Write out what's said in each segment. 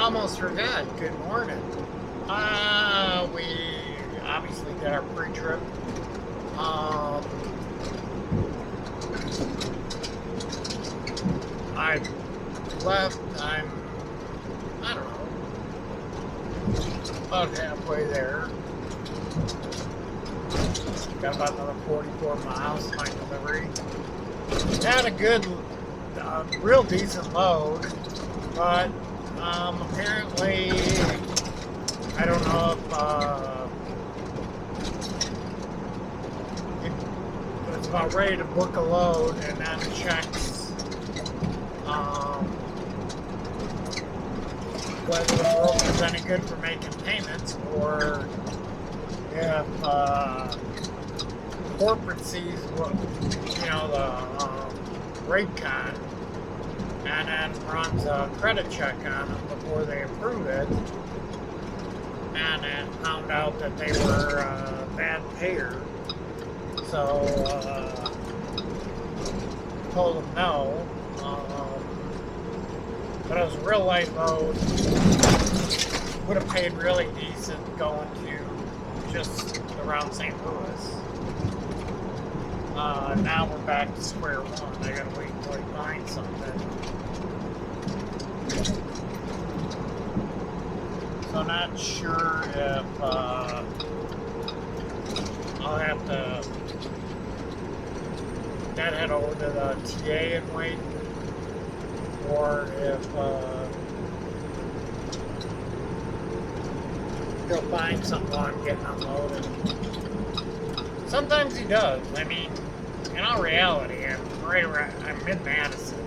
almost forgot. Good morning. We obviously did our pre-trip. I left. I don't know, about halfway there. Got about another 44 miles to my delivery. Had a good, real decent load, but apparently, I don't know if it was about ready to book a load, and then checks whether the broker is any good for making payments, or if corporate sees what, the rate con, and then runs a credit check on them before they approve it, and then found out that they were a bad payer. So told them no. But it was a real light load. Would have paid really decent going to just around St. Louis. Now we're back to square one. I gotta wait until I find something. So I'm not sure if I'll have to head over to the TA and wait, or if he'll find something while I'm getting unloaded. Sometimes he does. I mean, in all reality, I'm in Madison.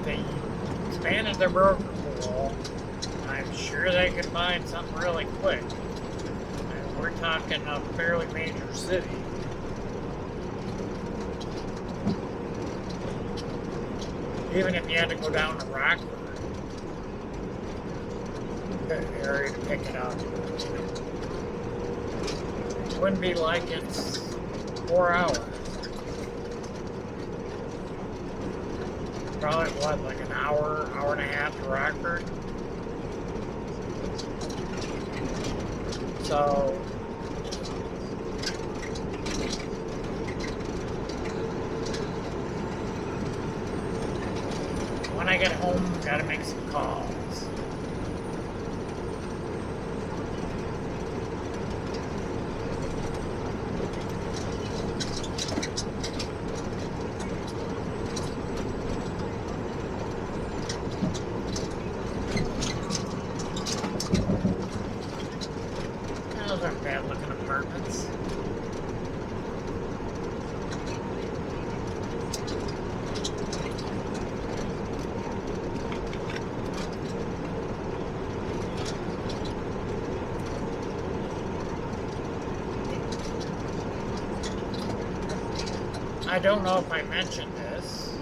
They expanded their broker pool. I'm sure they could find something really quick. And we're talking a fairly major city. Even if you had to go down to Rockford, the area to pick it up, it wouldn't be like it's 4 hours. Probably like an hour and a half to Rockford. So when I get home, gotta make some calls. Those aren't bad looking apartments. I don't know if I mentioned this.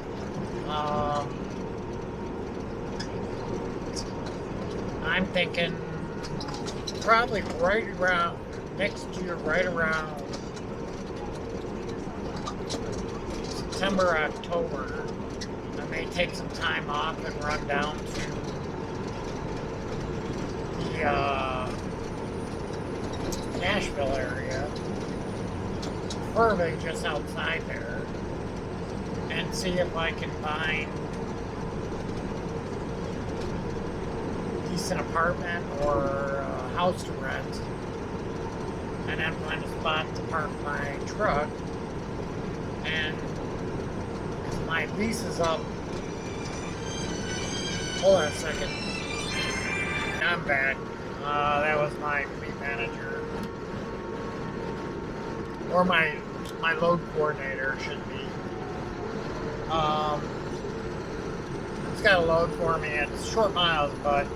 I'm thinking probably right around next year, right around September, October. I may take some time off and run down to the Nashville area, preferably just outside there, and see if I can find a decent apartment or a house to rent, and then find a spot to park my truck. And my lease is up. Hold on a second. I'm back. That was my fleet manager, or my load coordinator, should be. It's got a load for me. It's short miles, but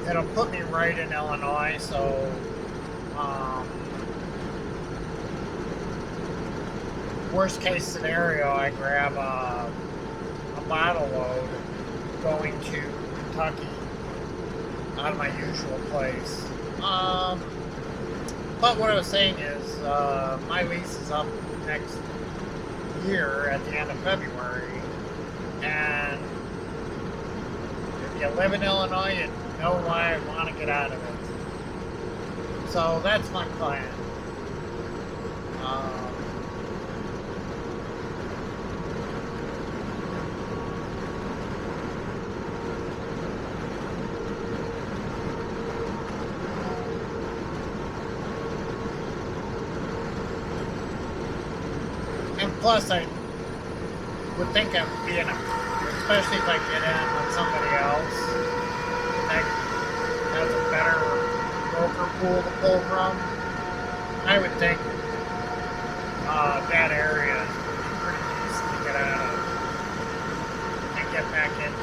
it'll put me right in Illinois. So worst case scenario, I grab a bottle load going to Kentucky out of my usual place. But what I was saying is, my lease is up next year at the end of February, and live in Illinois and know why I want to get out of it. So that's my plan. And plus, I would think of being especially if I get in with somebody else that has a better broker pool to pull from, I would think that area is pretty easy to get out of and get back into.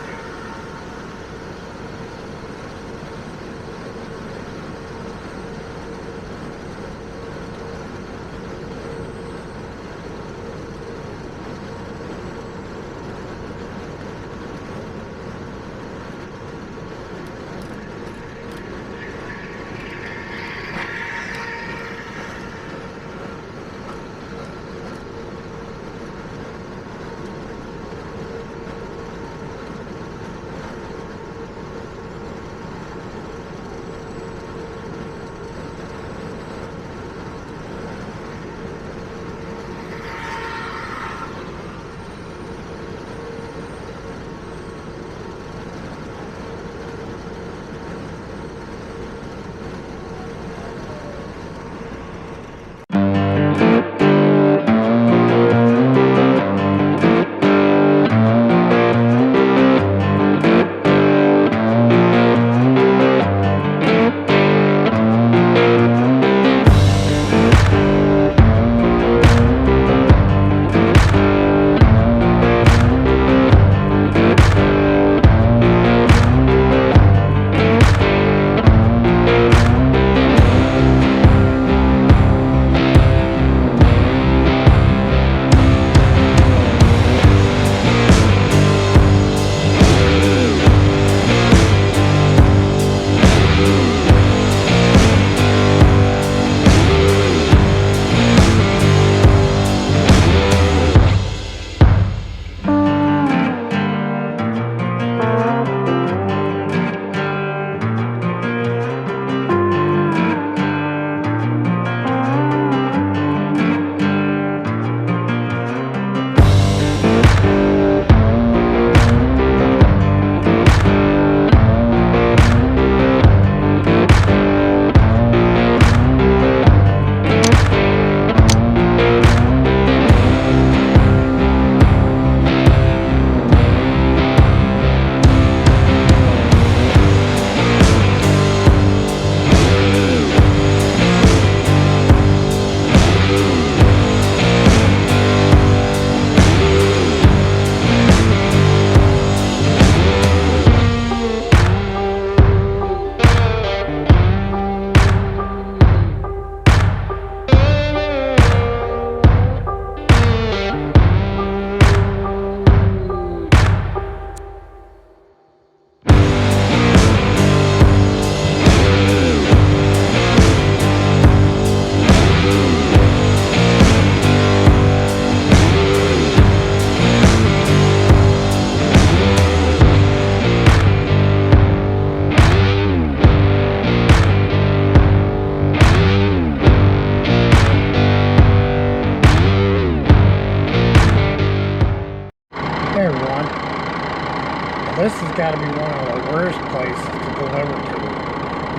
This has got to be one of the worst places to deliver to.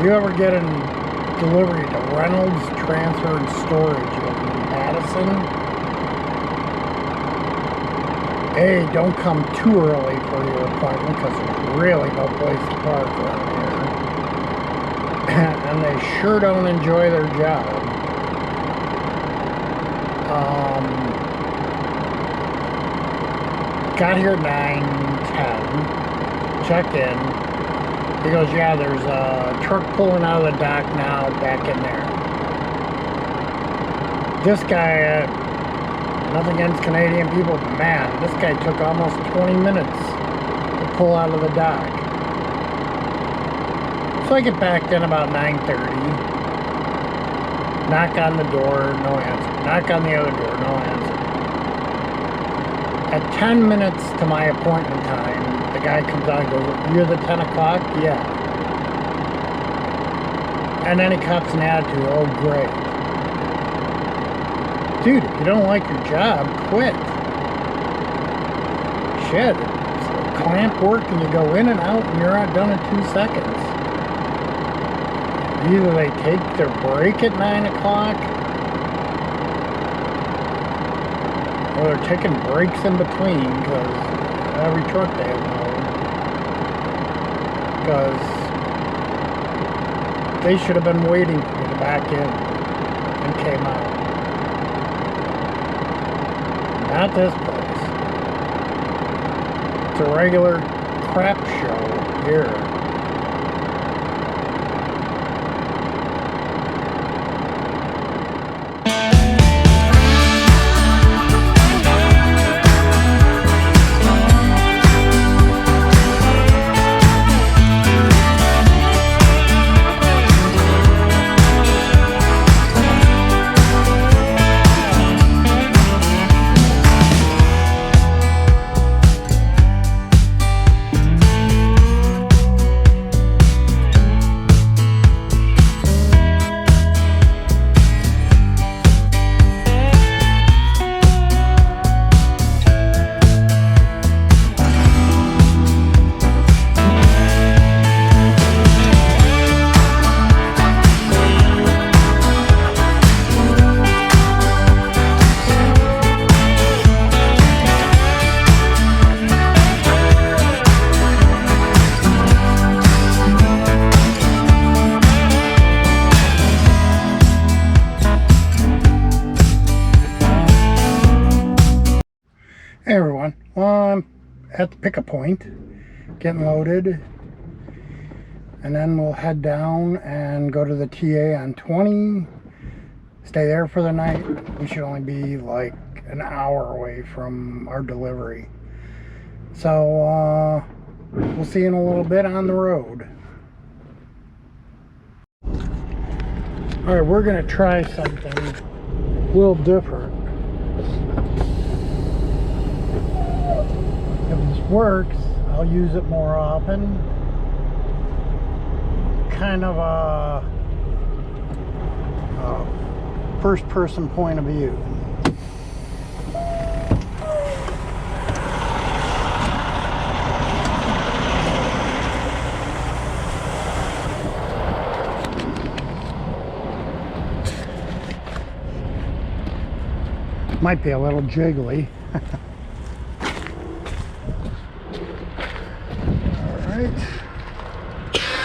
You ever get a delivery to Reynolds Transfer and Storage in Madison? A, don't come too early for your appointment because there's really no place to park around here. And they sure don't enjoy their job. Got here at 9:10. Checked in. He goes, yeah, there's a truck pulling out of the dock now, back in there. This guy, nothing against Canadian people, but man, this guy took almost 20 minutes to pull out of the dock. So I get back in about 9:30. Knock on the door, no answer. Knock on the other door, no answer. At 10 minutes to my appointment time, the guy comes out and goes, "You're the 10 o'clock?" "Yeah." And then he cops an attitude. "Oh, great." Dude, if you don't like your job, quit. Shit. It's clamp work and you go in and out and you're not done in 2 seconds. Either they take their break at 9 o'clock, or they're taking breaks in between, because every truck they have load. Because they should have been waiting for me to back in and came out. Not this place. It's a regular crap show here. Hey everyone, well, I'm at the pickup point, getting loaded, and then we'll head down and go to the TA on 20, stay there for the night. We should only be like an hour away from our delivery. So, we'll see you in a little bit on the road. Alright, we're going to try something a little different. If this works, I'll use it more often. Kind of a first-person point of view. Might be a little jiggly.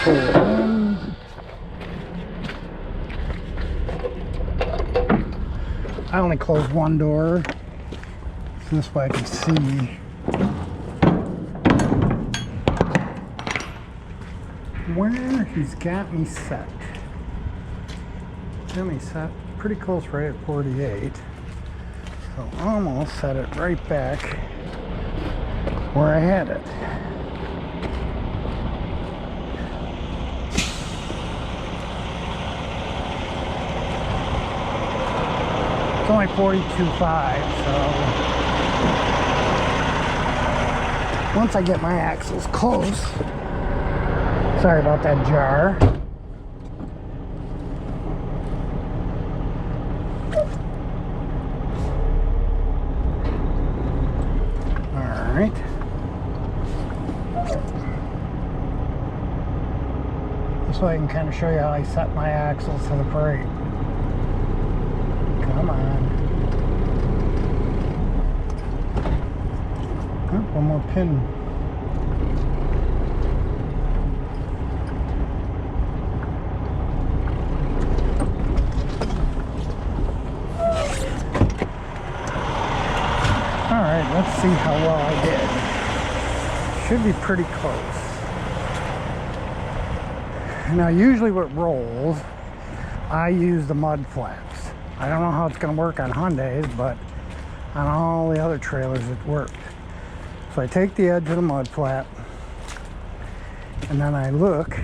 Hold on. I only closed one door, so this way I can see where he's got me set. Got me set pretty close right at 48, so almost set it right back where I had it. It's only 42.5, so once I get my axles close, sorry about that jar. All right. This way I can kind of show you how I set my axles to the parade. Come on. Oh, one more pin. Alright, let's see how well I did. Should be pretty close. Now, usually with rolls, I use the mud flaps. I don't know how it's going to work on Hyundais, but on all the other trailers it worked. So I take the edge of the mud flap and then I look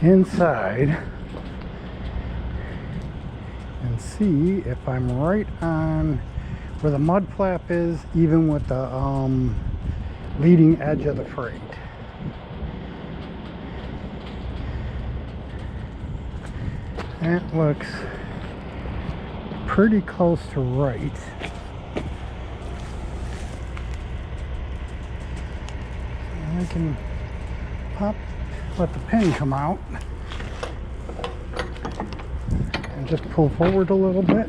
inside and see if I'm right on where the mud flap is, even with the leading edge of the freight. That looks pretty close to right. I can let the pin come out and just pull forward a little bit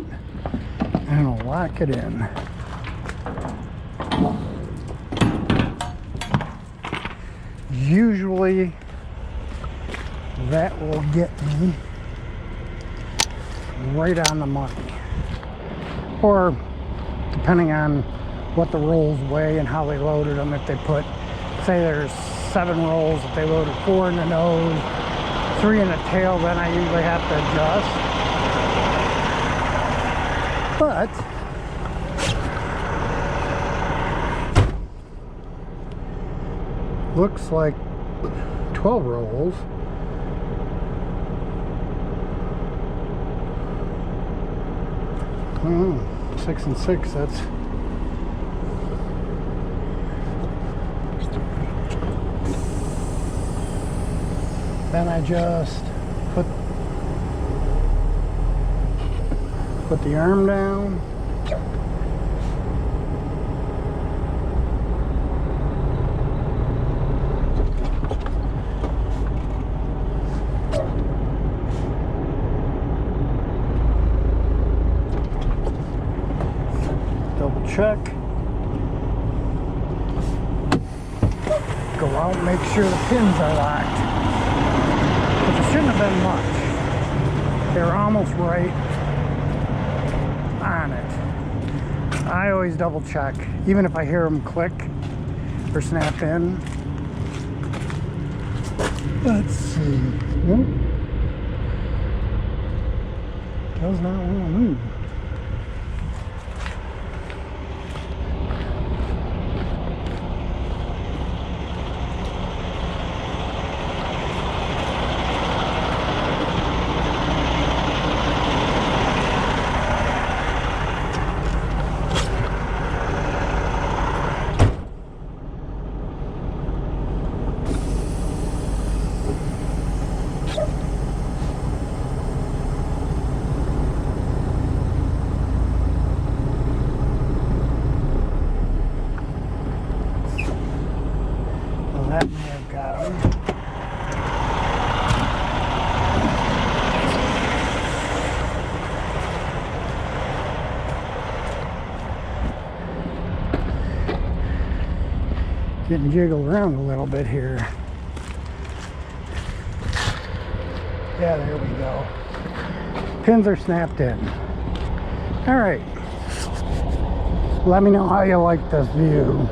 and I'll lock it in. Usually that will get me right on the money, or depending on what the rolls weigh and how they loaded them. If they put, say there's 7 rolls, if they loaded 4 in the nose, 3 in the tail, then I usually have to adjust. But looks like 12 rolls. Oh, 6 and 6, that's then I just put the arm down. Double check. Go out and make sure the pins are locked. But it shouldn't have been much. They were almost right on it. I always double check, even if I hear them click or snap in. Let's see. Nope. Does not want to move. That may have got him. Getting jiggled around a little bit here. Yeah, there we go. Pins are snapped in. All right. Let me know how you like this view.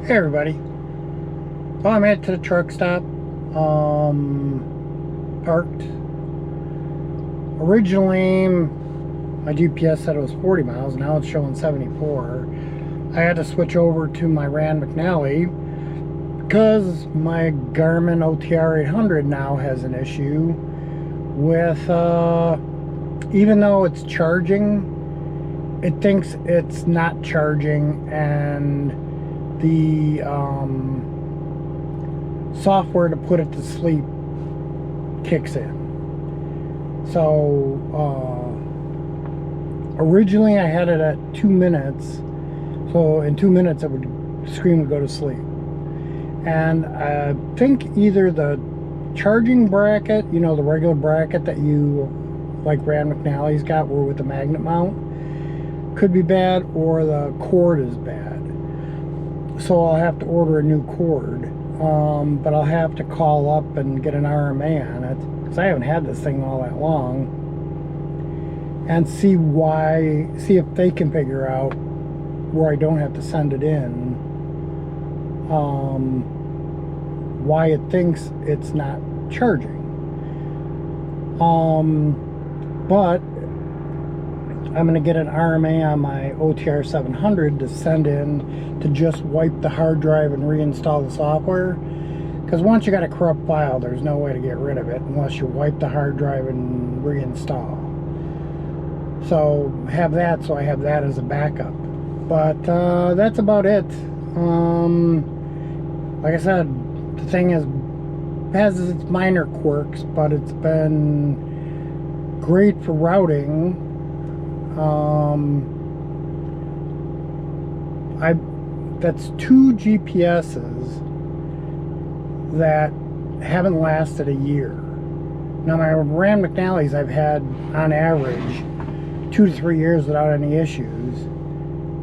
Hey everybody. Well, I'm at the truck stop. Parked. Originally, my GPS said it was 40 miles. Now it's showing 74. I had to switch over to my Rand McNally because my Garmin OTR 800 now has an issue with, even though it's charging, it thinks it's not charging, and the software to put it to sleep kicks in. So originally I had it at 2 minutes, so in 2 minutes it would scream to go to sleep. And I think either the charging bracket, you know, the regular bracket that you, like Rand McNally's got, where with the magnet mount, could be bad, or the cord is bad. So I'll have to order a new cord, but I'll have to call up and get an RMA on it, because I haven't had this thing all that long, and see if they can figure out where I don't have to send it in, why it thinks it's not charging. But I'm going to get an RMA on my OTR 700 to send in to just wipe the hard drive and reinstall the software. Because once you got a corrupt file, there's no way to get rid of it unless you wipe the hard drive and reinstall. So have that, so I have that as a backup. But that's about it. Like I said, the thing has its minor quirks, but it's been great for routing. That's 2 GPSs that haven't lasted a year. Now my Rand McNally's I've had on average 2 to 3 years without any issues,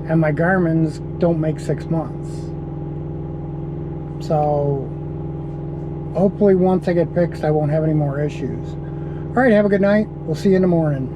and my Garmin's don't make 6 months. So hopefully once I get fixed I won't have any more issues. Alright, have a good night. We'll see you in the morning.